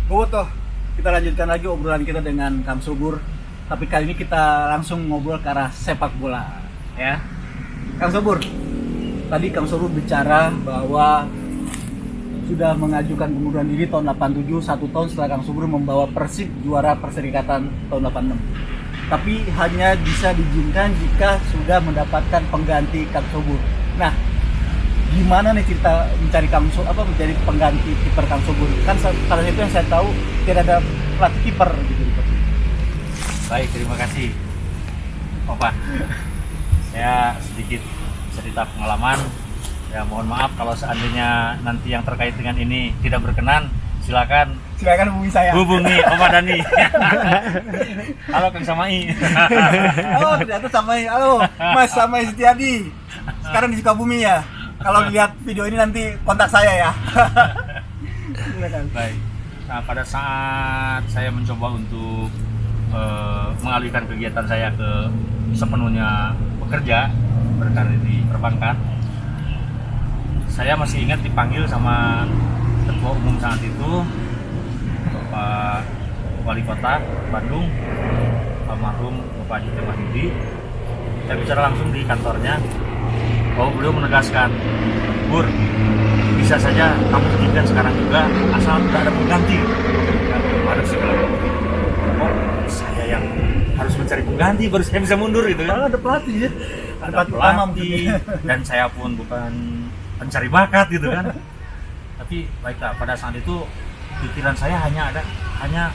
Bobotoh, kita lanjutkan lagi obrolan kita dengan Kang Subur. Tapi kali ini kita langsung ngobrol ke arah sepak bola, ya. Kang Subur, tadi Kang Subur bicara bahwa sudah mengajukan pengunduran diri tahun 87, 1 tahun setelah Kang Subur membawa Persib juara Perserikatan tahun 86. Tapi hanya bisa diizinkan jika sudah mendapatkan pengganti Kang Subur. Nah, gimana nih cerita mencari menjadi pengganti kiper Kang Subur? Kan salah satu yang saya tahu tidak ada pelatih kiper gitu. Baik, terima kasih Opa. Saya sedikit cerita pengalaman. Ya, mohon maaf kalau seandainya nanti yang terkait dengan ini tidak berkenan, silakan hubungi saya. hubungi Opa Dani. Halo Kang Samai. Oh, ternyata Samai. Halo, Mas Samai Setiadi. Sekarang di Sukabumi ya. Kalau lihat video ini nanti kontak saya ya. Silakan. Baik. Nah, pada saat saya mencoba untuk mengalihkan kegiatan saya ke sepenuhnya bekerja berkarir di perbankan, saya masih ingat dipanggil sama ketua umum saat itu, Bapak Wali Kota Bandung, almarhum Bapak Haji Mahyudi. Saya bicara langsung di kantornya bahwa beliau menegaskan, Bur, bisa saja kamu izinkan sekarang juga asal tidak ada pengganti. Ada segala. Oh, saya yang harus mencari pengganti baru saya bisa mundur gitu kan. Ada pelatih ya. Ada pelatih dan saya pun bukan pencari bakat gitu kan. Tapi baiklah, pada saat itu pikiran saya hanya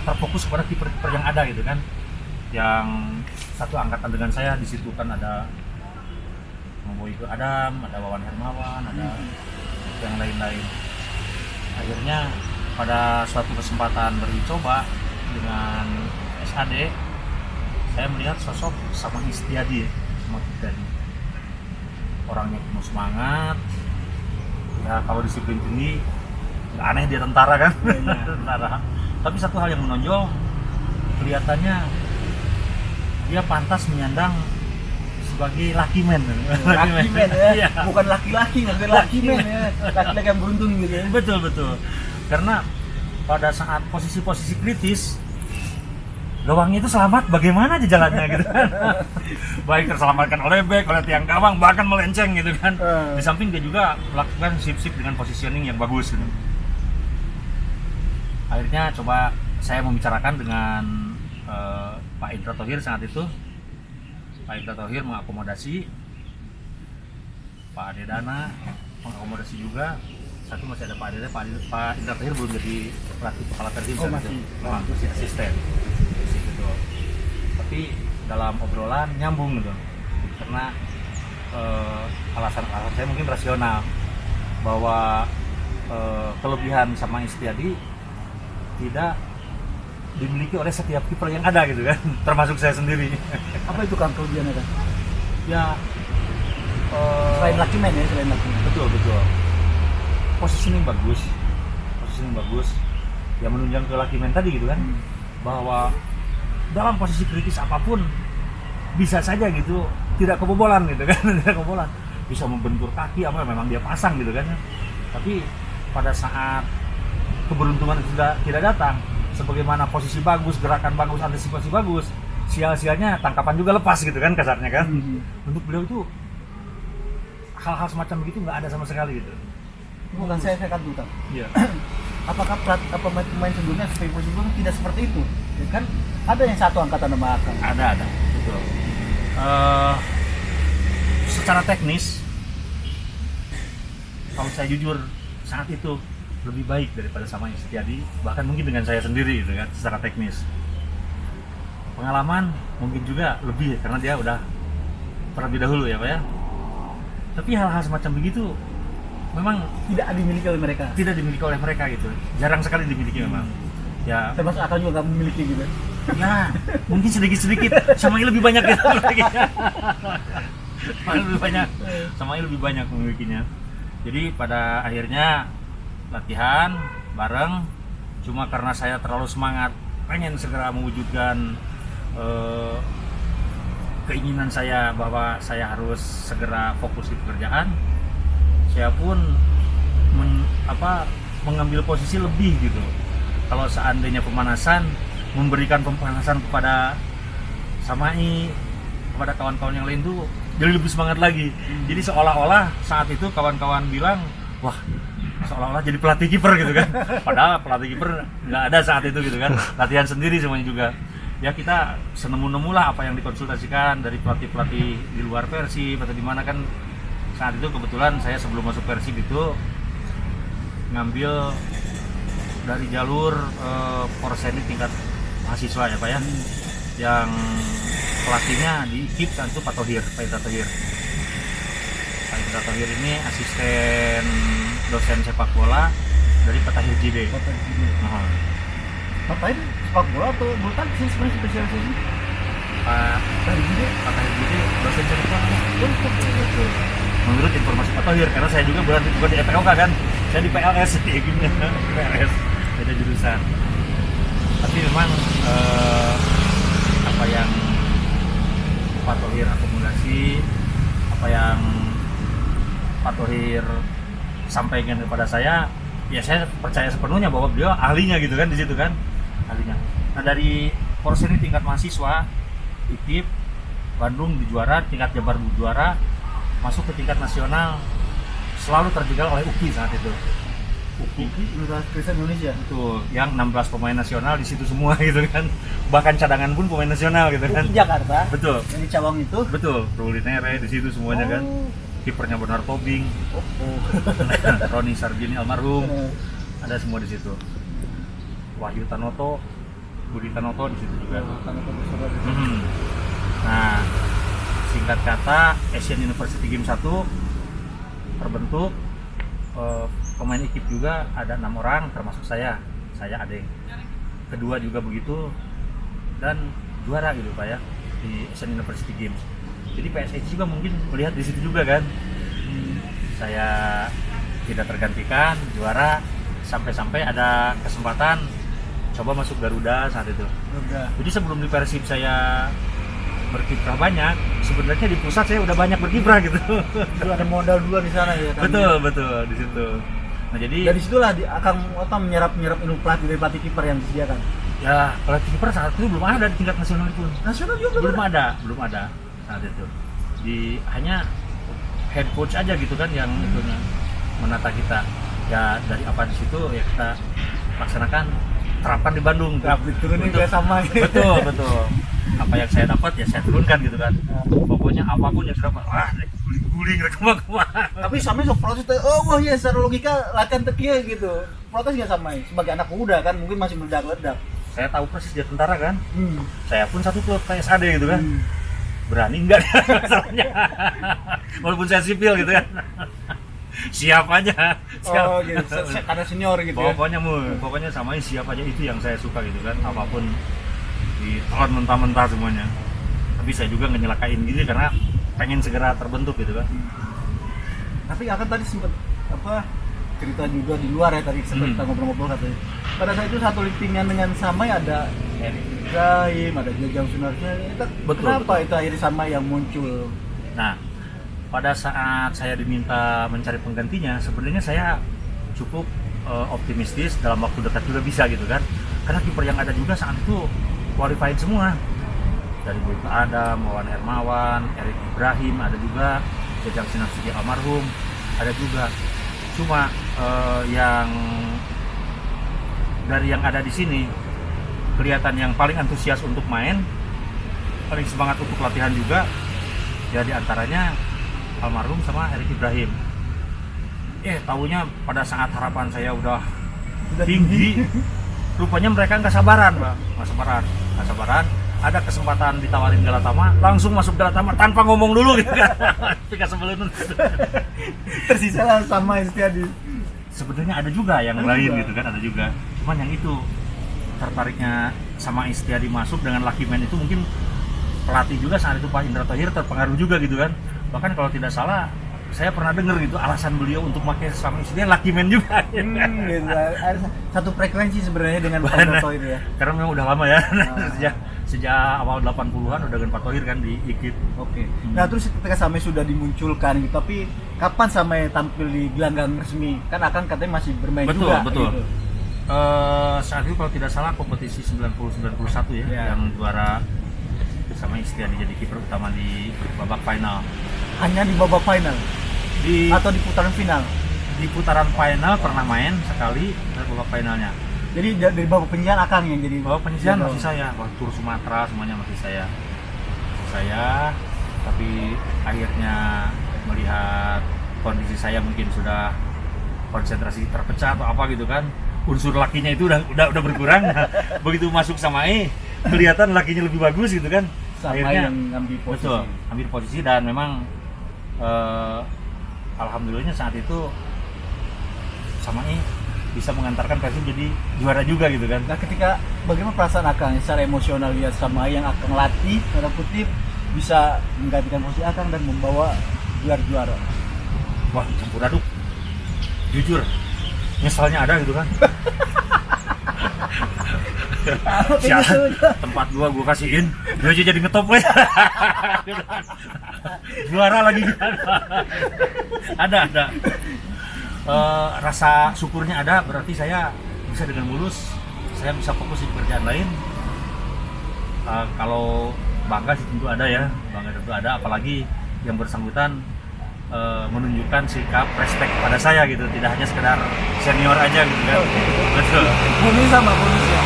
terfokus pada kiper-kiper yang ada gitu kan. Yang satu angkatan dengan saya, di situ kan ada Boyke Adam, ada Wawan Hermawan, ada yang lain-lain. Akhirnya pada suatu kesempatan bercoba dengan SAD, saya melihat sosok Samai Setiadi, orangnya penuh semangat. Ya, kalau disiplin tinggi, nggak aneh dia tentara kan. Tentara. Tapi satu hal yang menonjol, kelihatannya dia pantas menyandang sebagai lucky man. Lucky man ya. Iya. Bukan laki-laki, bukan lucky man ya. Laki-laki yang beruntung gitu ya. Betul. Karena pada saat posisi-posisi kritis, gawangnya itu selamat bagaimana aja jalannya gitu kan. Baik terselamatkan oleh bek, oleh tiang gawang, bahkan melenceng gitu kan. Di samping dia juga melakukan sip-sip dengan positioning yang bagus gitu. Akhirnya coba saya membicarakan dengan Pak Indra Thohir saat itu. Pak Indra Thohir mengakomodasi, Pak Ade Dana mengakomodasi juga. Satu masih ada Pak Indra Thohir belum jadi pelatih kepala Persib. Oh, masih asisten. Gitu. Tapi dalam obrolan nyambung gitu. Karena alasan-alasan saya mungkin rasional bahwa kelebihan Samai Setiadi tidak dimiliki oleh setiap kiper yang ada gitu kan, termasuk saya sendiri. Apa itu Kang kelebihannya kan? Ya, Selain lucky man ya, selain lucky man. betul. Positioning bagus. Ya menunjang ke lucky man tadi gitu kan, bahwa dalam posisi kritis apapun bisa saja gitu, tidak kebobolan gitu kan, tidak kebobolan. Bisa membentur kaki apa memang dia pasang gitu kan. Tapi pada saat keberuntungan itu tidak datang, sebagaimana posisi bagus, gerakan bagus, antisipasi bagus, sia-sianya tangkapan juga lepas gitu kan, kasarnya kan. Untuk beliau itu hal-hal semacam begitu nggak ada sama sekali gitu. Bukan saya kan dulu Kang. Iya. Apakah pemain sebelumnya sebelumnya tidak seperti itu? Ya kan ada yang satu angkatan sama Kang. Ada, betul. Secara teknis, kalau saya jujur saat itu lebih baik daripada Samai Setiadi, bahkan mungkin dengan saya sendiri gitu kan, secara teknis. Pengalaman mungkin juga lebih karena dia udah terlebih dahulu ya Pak ya. Tapi hal-hal semacam begitu memang Tidak dimiliki oleh mereka. tidak dimiliki oleh mereka gitu, jarang sekali dimiliki memang. Ya, Termasuk Akang juga nggak memiliki gitu. ya mungkin sedikit-sedikit, Samai lebih banyak ya. Samai lebih banyak memilikinya. Jadi pada akhirnya latihan bareng, cuma karena saya terlalu semangat pengen segera mewujudkan keinginan saya bahwa saya harus segera fokus di pekerjaan, saya pun mengambil posisi lebih gitu. kalau seandainya pemanasan memberikan pemanasan kepada Samai, kepada kawan-kawan yang lain tuh jadi lebih semangat lagi. Jadi seolah-olah saat itu kawan-kawan bilang, wah seolah-olah jadi pelatih kiper gitu kan. Padahal pelatih kiper nggak ada saat itu gitu kan, latihan sendiri semuanya juga. Ya kita senemu-nemu lah apa yang dikonsultasikan dari pelatih-pelatih di luar Persib atau di mana kan. Saat itu kebetulan saya sebelum masuk Persib itu ngambil dari jalur Porseni tingkat mahasiswa ya Pak ya, yang pelatihnya di IKIP saat itu Pak Tohir. Pak Indra Tohir ini asisten dosen sepak bola dari Pak Tahir Jide. Ngapain sepak bola atau bulu tangkis sebenarnya spesialisasi? Pak Tahir Jide dosen sepak bola. Menurut informasi Pak Tohir, karena saya juga bukan di FPOK kan, saya di PLS di PLS, beda jurusan. Tapi memang apa yang Pak Tohir akomodasi, apa yang Pak Tohir sampaikan kepada saya, ya saya percaya sepenuhnya bahwa beliau ahlinya gitu kan di situ kan, ahlinya. Nah dari Porseni tingkat mahasiswa, IKIP, Bandung di juara, tingkat Jabar juara, masuk ke tingkat nasional, selalu terjegal oleh UKI saat itu. UKI Universitas Kristen Indonesia. Betul, yang 16 pemain nasional di situ semua gitu kan. Bahkan cadangan pun pemain nasional gitu kan. UKI Jakarta. Betul. Yang di Cawang itu. Betul, Rulinere di situ semuanya kan. Kipernya Benar Tobing. Roni Sarjini almarhum. Ada semua di situ. Wahyu Tanoto, Budi Tanoto di situ juga. Nah, singkat kata Asian University Games 1 terbentuk, pemain IKIP juga ada 6 orang termasuk saya Adeng. Kedua juga begitu dan juara gitu Pak ya di Asian University Games. Jadi PSSI juga mungkin melihat di situ juga kan. Saya tidak tergantikan, juara, sampai ada kesempatan coba masuk Garuda saat itu. Jadi sebelum di Persib saya berkiprah banyak, sebenarnya di pusat saya udah banyak berkiprah gitu. Ada modal dua di sana ya kan? Betul di situ. Nah jadi dari situlah Akang Otom menyerap ilmu pelatih dari pelatih kiper yang disediakan. Ya pelatih kiper saat itu belum ada di tingkat nasional itu. Nasional juga belum ada saat itu. Hanya head coach aja gitu kan yang itunya menata kita. Ya dari apa di situ ya kita laksanakan, terapkan di Bandung. Turunin juga sama. Betul. Apa yang saya dapat ya saya turunkan gitu kan. Pokoknya apapun yang saya dapat, guling rekam. Tapi sampai sok protes, wah ya secara logika latihan tekia gitu. Protes nggak sama sebagai anak muda kan, mungkin masih meledak-ledak. Saya tahu persis dia tentara kan. Saya pun satu klub PSAD gitu kan. Berani enggak masalahnya. Walaupun saya sipil gitu kan. Siap aja. Oh gitu, karena senior gitu pokoknya samain siap aja, itu yang saya suka gitu kan. Apapun ditelan mentah-mentah semuanya. Tapi saya juga ngenyelakain gitu karena pengen segera terbentuk gitu kan. Tapi Akang tadi sempat cerita juga di luar ya, tadi sempat kita ngobrol-ngobrol katanya. Pada saat itu satu liftingan dengan Samai ada Erik Ibrahim, ada Jajang Sunarso. Kenapa itu akhirnya Samai yang muncul? Nah, pada saat saya diminta mencari penggantinya, sebenarnya saya cukup optimistis dalam waktu dekat juga bisa gitu kan. Karena kiper yang ada juga saat itu qualified semua. Dari Boyka Adam, Wawan Hermawan, Erik Ibrahim, ada juga Jajang Sunarso almarhum, ada juga. Cuma yang dari yang ada di sini kelihatan yang paling antusias untuk main, paling semangat untuk latihan juga, ya diantaranya almarhum sama Erik Ibrahim. Tahunya pada saat harapan saya udah tinggi, rupanya mereka nggak sabaran. Ada kesempatan ditawarin Galatama, langsung masuk Galatama tanpa ngomong dulu gitu kan. Pika sebelum tersisa lah sama Istiadi. Sebenarnya ada juga yang lain gitu kan, ada juga. Cuman yang itu tertariknya sama Istiadi masuk dengan Lucky Man itu mungkin pelatih juga saat itu Pak Indra Tohir terpengaruh juga gitu kan. Bahkan kalau tidak salah saya pernah dengar gitu alasan beliau untuk pakai sama Istiadi Lucky Man juga. Gitu. Ada satu frekuensi sebenarnya dengan Pak Indra Tohir ya. Karena memang udah lama ya. Sejak awal 80-an udah dengan Pak Tohir kan di IKIP. Oke. Nah, terus ketika Samai sudah dimunculkan gitu, tapi kapan Samai tampil di gelanggang resmi? Kan Akang katanya masih bermain juga. Betul. Gitu. Saat itu kalau tidak salah kompetisi 90-91 ya, Ya. yang juara bersama Istiadi jadi kiper utama di babak final. Hanya di babak final Di atau di putaran final. di putaran final pernah main sekali dan babak finalnya. Jadi dari babak penyisihan Akang yang jadi Babak penyisihan jago. masih saya, waktu tur Sumatera semuanya masih saya. Tapi akhirnya melihat kondisi saya mungkin sudah konsentrasi terpecah atau apa gitu kan, unsur lakinya itu udah berkurang. Begitu masuk sama kelihatan lakinya lebih bagus gitu kan, Sama akhirnya yang ngambil posisi. betul ambil posisi dan memang alhamdulillahnya saat itu sama bisa mengantarkan Persib jadi juara juga gitu kan. Nah, ketika bagaimana perasaan Akang secara emosional lihat sama yang Akang latih, tanda kutip, bisa menggantikan posisi Akang dan membawa gelar juara. Wah, campur aduk. Jujur, nyesalnya ada gitu kan. Sialan, tempat gua kasihin, dia aja jadi ngetop weh. Juara lagi kan. Ada. Rasa syukurnya ada, berarti saya bisa dengan mulus, saya bisa fokus di pekerjaan lain. Kalau bangga sih tentu ada ya, apalagi yang bersangkutan menunjukkan sikap respect pada saya gitu, tidak hanya sekedar senior aja gitu kan. Betul. Bonus sama bonusnya.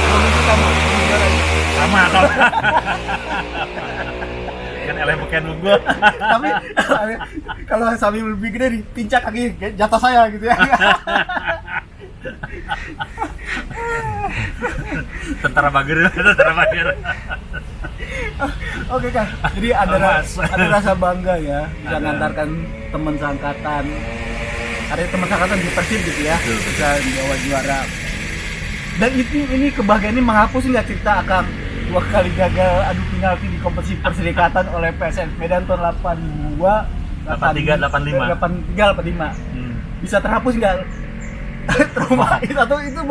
Bonus sama juara. Sama kalau kan eleh beken gua. Tapi kalau Sami lebih gede nih, pincak kaki jatah saya gitu ya. Tentara Bager. Oke Kang, jadi ada Mas. ada rasa bangga ya bisa ngantarkan teman seangkatan, ada teman seangkatan di Persib gitu ya, Betul. bisa membawa juara. Dan ini kebahagiaan ini menghapus nggak cerita Akang 2 kali gagal adu penalti di kompetisi perserikatan oleh PSM Medan tahun 82, 83, 85. 85. Bisa terhapus nggak trauma itu atau itu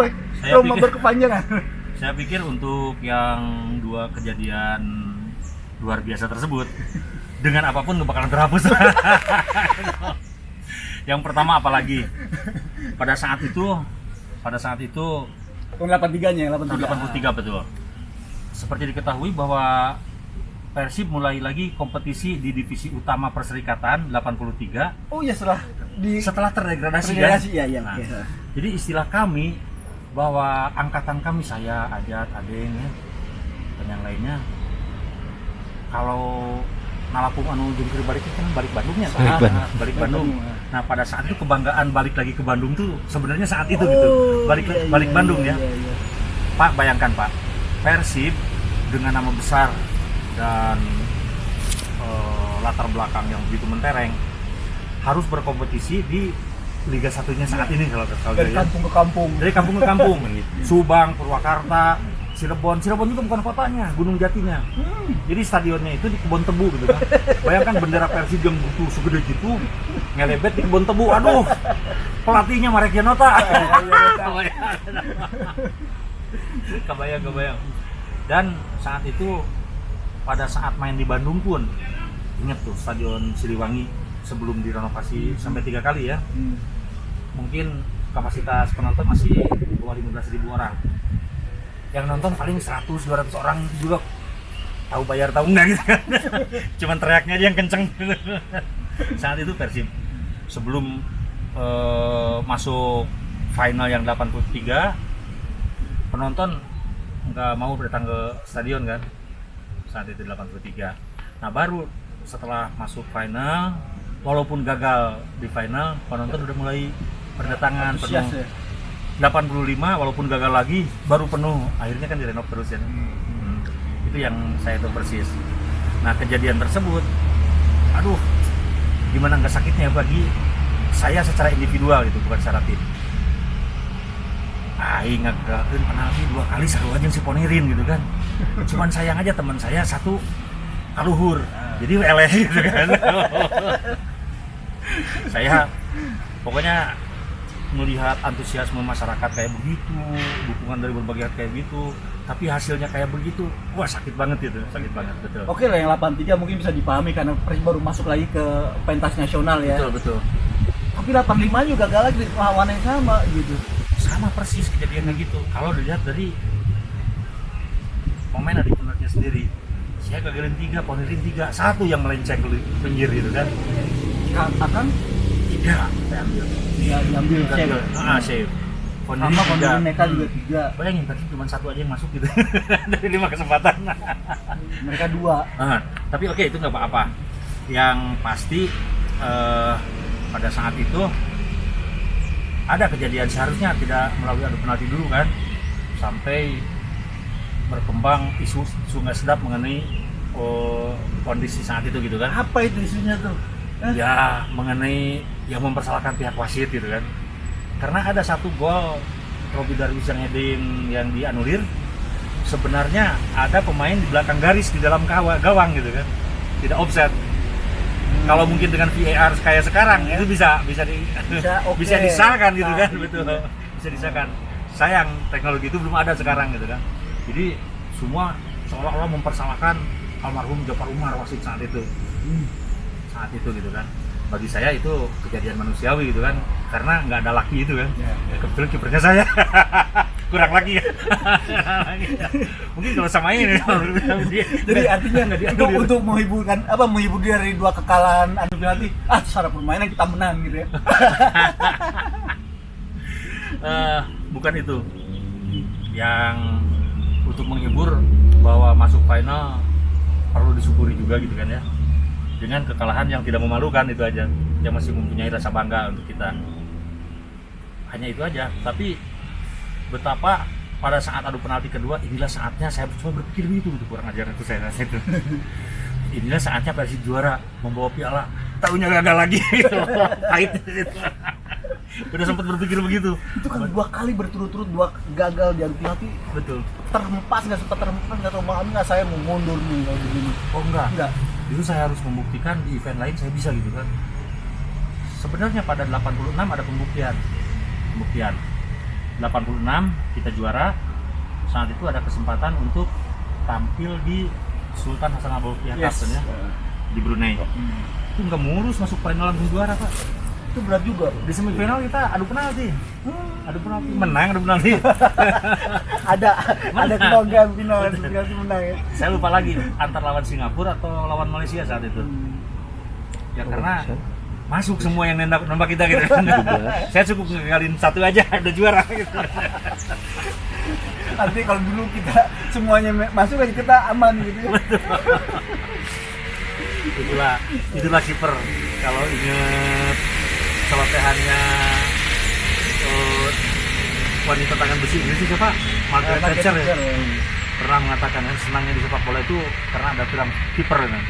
trauma berkepanjangan? Saya pikir untuk yang 2 kejadian luar biasa tersebut dengan apapun gak bakalan terhapus. Yang pertama apalagi pada saat itu Tahun 83-nya, tahun 83 betul. Seperti diketahui bahwa Persib mulai lagi kompetisi di divisi utama Perserikatan 83 Oh ya setelah terdegradasi kan? Iya. Nah, jadi istilah kami bahwa angkatan kami, saya, Ajat, Adeng ya, dan yang lainnya, kalau nalapung anu jungkir balik itu kan balik Bandungnya kan? Balik Bandung. Nah pada saat itu kebanggaan balik lagi ke Bandung tuh sebenarnya saat itu gitu, balik Bandung ya. Pak, bayangkan Pak, Persib dengan nama besar dan latar belakang yang begitu mentereng harus berkompetisi di Liga 1-nya saat ini kalau dari ya. kampung ke kampung. Dari kampung ke kampung. Subang, Purwakarta, Cirebon itu bukan kotanya, Gunung Jatinya. Jadi stadionnya itu di Kebon Tebu gitu kan. Bayangkan bendera Persib yang butuh segede gitu ngelebet di Kebon Tebu. Aduh. Pelatihnya Marek Yanota. Kebayang. Dan saat itu pada saat main di Bandung pun ingat tuh stadion Siliwangi sebelum direnovasi sampai 3 kali ya. Mungkin kapasitas penonton masih di bawah 15.000 orang. Yang nonton paling 100-200 orang juga, tahu bayar tahu enggak gitu kan. Cuman teriaknya aja yang kenceng. Saat itu Persib sebelum masuk final yang 83, penonton nggak mau datang ke stadion kan saat itu 83. Nah baru setelah masuk final, walaupun gagal di final, penonton udah mulai berdatangan penuh. 85 walaupun gagal lagi baru penuh, akhirnya kan direnov terus ya. Itu yang saya tahu persis. Nah kejadian tersebut, aduh gimana nggak sakitnya bagi saya secara individual gitu, bukan secara tim. Aing ngagakeun penalti 2 kali sarua jeung si Ponirin gitu kan. Cuman sayang aja teman saya satu kaluhur, jadi eleh gitu kan. Saya pokoknya melihat antusiasme masyarakat kayak begitu, dukungan dari berbagai kayak gitu, tapi hasilnya kayak begitu, wah sakit banget gitu, sakit banget, betul. Oke lah, yang 83 mungkin bisa dipahami karena Persib baru masuk lagi ke pentas nasional ya. Betul. Tapi 85 juga gagal lagi lawan yang sama gitu. sama persis kejadiannya gitu. Kalau dilihat dari pemain adik penaltinya sendiri, saya gagalin 3, Ponirin 3, 1 yang melenceng ke pinggir gitu kan. Akan 3 saya ambil. ya diambil save. Save. Sama Ponirin Ponirin 3. mereka juga 3. Bayangin tadi cuma 1 aja yang masuk gitu dari 5 kesempatan. Mereka 2. Tapi oke, itu nggak apa-apa. Yang pasti pada saat itu ada kejadian, seharusnya tidak melalui adu penalti dulu kan, sampai berkembang isu nggak sedap mengenai kondisi saat itu gitu kan. Apa itu isunya tuh? Ya mengenai yang mempersalahkan pihak wasit gitu kan, karena ada 1 gol Robby Darwis yang heading yang dianulir, sebenarnya ada pemain di belakang garis di dalam gawang gitu kan, tidak offset. Kalau mungkin dengan VAR kayak sekarang itu bisa bisa disahkan gitu kan, betul, bisa disahkan. Sayang teknologi itu belum ada sekarang gitu kan. Jadi semua seolah-olah mempersalahkan almarhum Jafar Umar wasit saat itu. Saat itu gitu kan. Bagi saya itu kejadian manusiawi gitu kan, karena nggak ada laki itu kan. Kebetulan kipernya saya. Kurang lagi ya. Mungkin kalau sama ini. Jadi artinya untuk menghibur dia dari 2 kekalahan adu penalti, secara permainan kita menang gitu ya. Bukan itu. Yang untuk menghibur bahwa masuk final perlu disyukuri juga gitu kan ya. Dengan kekalahan yang tidak memalukan itu aja, yang masih mempunyai rasa bangga untuk kita. Hanya itu aja. Tapi betapa pada saat adu penalti kedua, inilah saatnya saya cuma berpikir begitu, kurang ajar itu saya rasa itu. Inilah saatnya Persib juara, membawa piala, tahunya gagal lagi. Pahit. Udah sempat berpikir begitu. Itu kan 2 kali berturut-turut 2 gagal di adu penalti. Betul. Terhempas nggak tahu bang nggak, saya mau mundur nih kalau begini. Oh enggak. Itu saya harus membuktikan di event lain saya bisa gitu kan. Sebenarnya pada 86 ada pembuktian. 86 kita juara. Saat itu ada kesempatan untuk tampil di Sultan Hasan Al Bolkiah Cup ya, di Brunei. Itu nggak mulus masuk final langsung juara, Pak. Itu berat juga. Di semifinal kita adu penalti. Menang adu penalti. ada kebanggaan final adu penalti menang ya. Saya lupa lagi antar lawan Singapura atau lawan Malaysia saat itu. Ya karena masuk semua yang nembak kita gitu. Saya cukup ngegalin 1 aja udah juara gitu. Nanti kalau dulu kita semuanya masuk aja kita aman gitu. Itulah kiper. Kalau inget celotehannya wanita tangan besi Inggris itu siapa? Margaret Thatcher ya. Pernah mengatakan kan senangnya di sepak bola itu karena ada film kiper kan.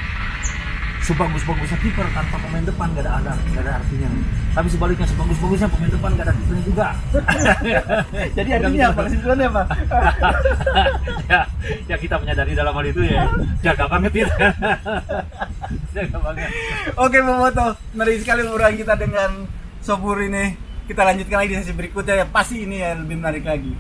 Sebagus-bagusnya kiper tanpa pemain depan nggak ada artinya. Tapi sebaliknya sebagus-bagusnya pemain depan nggak ada kipernya juga. Jadi artinya apa? Kesimpulannya apa? ya kita menyadari dalam hal itu ya. Jaga banget ya. Jaga banget. Oke, Momoto, meri sekali obrolan kita dengan Sobur ini. Kita lanjutkan lagi di sesi berikutnya, ya pasti ini yang lebih menarik lagi.